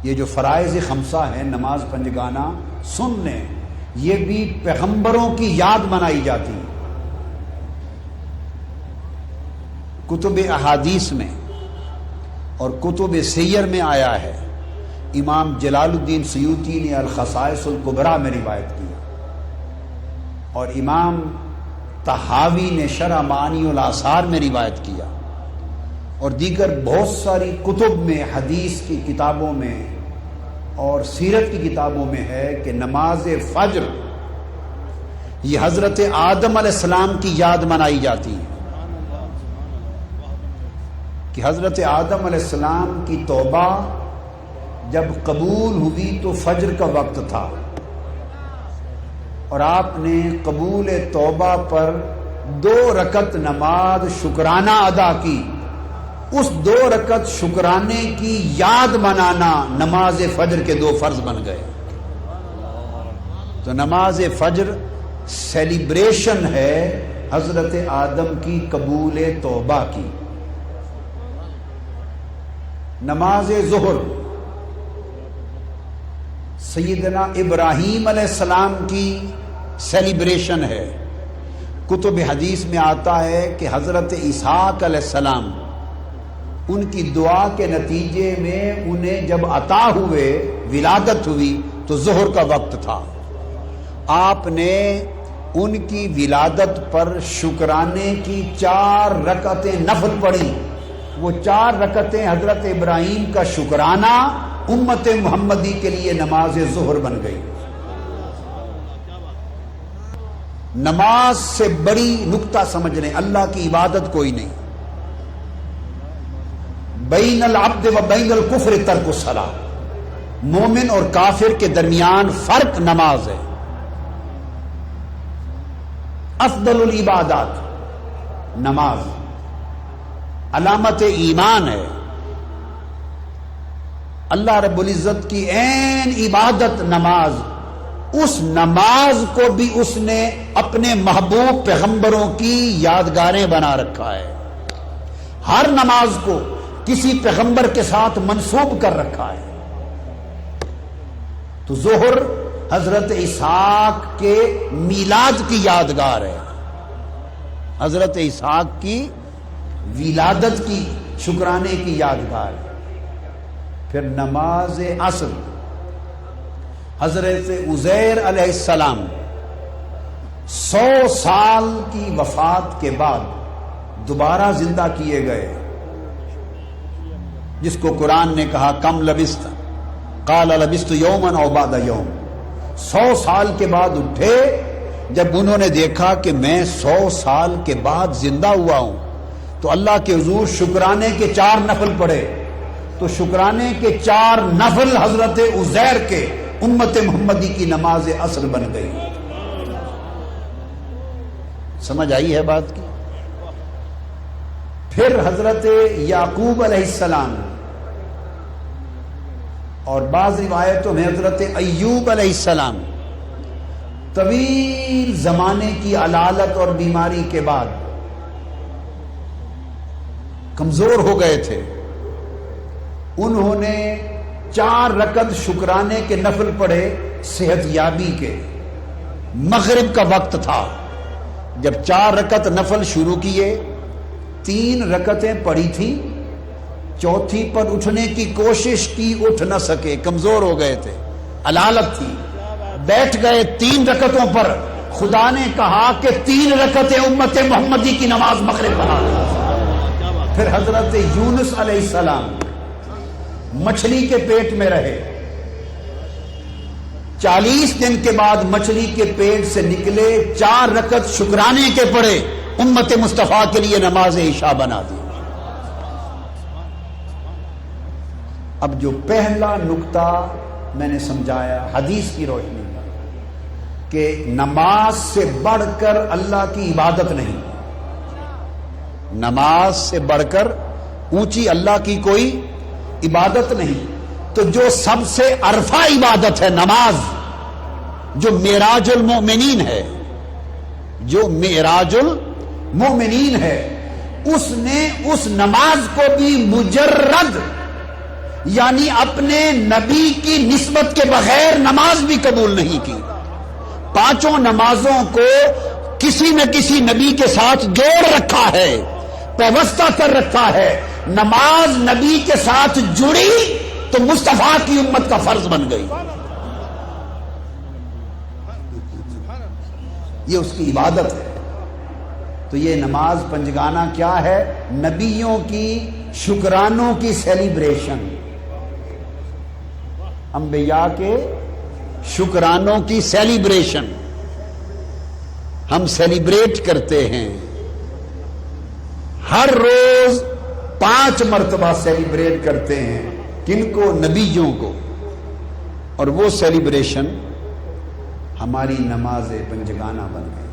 یہ جو فرائض خمسہ ہیں، نماز پنجگانہ، سن لیں، یہ بھی پیغمبروں کی یاد منائی جاتی ہے۔ کتب احادیث میں اور کتب سیر میں آیا ہے، امام جلال الدین سیوطی نے الخصائص الکبریٰ میں روایت کیا، اور امام طحاوی نے شرح معانی الآثار میں روایت کیا، اور دیگر بہت ساری کتب میں، حدیث کی کتابوں میں اور سیرت کی کتابوں میں ہے کہ نماز فجر یہ حضرت آدم علیہ السلام کی یاد منائی جاتی ہے کہ حضرت آدم علیہ السلام کی توبہ جب قبول ہوئی تو فجر کا وقت تھا، اور آپ نے قبول توبہ پر 2 رکعت نماز شکرانہ ادا کی۔ اس 2 رکعت شکرانے کی یاد منانا نماز فجر کے 2 فرض بن گئے۔ تو نماز فجر سیلیبریشن ہے حضرت آدم کی قبول توبہ کی۔ نماز ظہر سیدنا ابراہیم علیہ السلام کی سیلیبریشن ہے۔ کتب حدیث میں آتا ہے کہ حضرت اسحاق علیہ السلام ان کی دعا کے نتیجے میں انہیں جب عطا ہوئے، ولادت ہوئی، تو ظہر کا وقت تھا۔ آپ نے ان کی ولادت پر شکرانے کی 4 رکعتیں نفل پڑھی۔ وہ 4 رکعتیں حضرت ابراہیم کا شکرانہ امت محمدی کے لیے نماز ظہر بن گئی۔ نماز سے بڑی نکتہ سمجھ لیں، اللہ کی عبادت کوئی نہیں۔ بین العبد و بین الکفر ترک الصلاۃ، مومن اور کافر کے درمیان فرق نماز ہے۔ افضل العبادات نماز، علامت ایمان ہے۔ اللہ رب العزت کی عین عبادت نماز، اس نماز کو بھی اس نے اپنے محبوب پیغمبروں کی یادگاریں بنا رکھا ہے۔ ہر نماز کو کسی پیغمبر کے ساتھ منسوب کر رکھا ہے۔ تو ظہر حضرت اسحاق کے میلاد کی یادگار ہے، حضرت اسحاق کی ولادت کی شکرانے کی یادگار ہے۔ پھر نماز عصر حضرت عزیر علیہ السلام 100 سال کی وفات کے بعد دوبارہ زندہ کیے گئے، جس کو قرآن نے کہا کم لبست، قال لبست یوما او بعد یوم۔ 100 سال کے بعد اٹھے۔ جب انہوں نے دیکھا کہ میں 100 سال کے بعد زندہ ہوا ہوں، تو اللہ کے حضور شکرانے کے 4 نفل پڑھے، تو شکرانے کے 4 نفل حضرت عزیر کے امت محمدی کی نماز عصر بن گئی۔ سمجھ آئی ہے بات کی؟ پھر حضرت یعقوب علیہ السلام، اور بعض روایتوں میں حضرت ایوب علیہ السلام طویل زمانے کی علالت اور بیماری کے بعد کمزور ہو گئے تھے۔ انہوں نے 4 رکعت شکرانے کے نفل پڑھے صحت یابی کے۔ مغرب کا وقت تھا، جب 4 رکعت نفل شروع کیے، 3 رکعتیں پڑھی تھی، چوتھی پر اٹھنے کی کوشش کی، اٹھ نہ سکے، کمزور ہو گئے تھے، علالت تھی، بیٹھ گئے 3 رکعتوں پر۔ خدا نے کہا کہ 3 رکعتیں امت محمدی کی نماز مغرب بنا دو۔ پھر حضرت یونس علیہ السلام مچھلی کے پیٹ میں رہے، 40 دن کے بعد مچھلی کے پیٹ سے نکلے، 4 رکعت شکرانے کے پڑھے، امت مصطفیٰ کے لیے نماز عشاء بنا دی۔ اب جو پہلا نکتہ میں نے سمجھایا حدیث کی روشنی میں کہ نماز سے بڑھ کر اللہ کی عبادت نہیں، نماز سے بڑھ کر اونچی اللہ کی کوئی عبادت نہیں، تو جو سب سے عرفہ عبادت ہے نماز، جو معراج المؤمنین ہے، جو معراج المؤمنین ہے، اس نے اس نماز کو بھی مجرد یعنی اپنے نبی کی نسبت کے بغیر نماز بھی قبول نہیں کی. پانچوں نمازوں کو کسی نہ کسی نبی کے ساتھ جوڑ رکھا ہے، پیوستہ کر رکھا ہے. نماز نبی کے ساتھ جڑی تو مصطفیٰ کی امت کا فرض بن گئی. یہ اس کی عبادت ہے. تو یہ نماز پنجگانہ کیا ہے؟ نبیوں کی شکرانوں کی سیلیبریشن، انبیاء کے شکرانوں کی سیلیبریشن. ہم سیلیبریٹ کرتے ہیں ہر روز 5 مرتبہ سیلیبریٹ کرتے ہیں. کن کو؟ نبیوں کو. اور وہ سیلیبریشن ہماری نماز پنجگانہ بن گئی.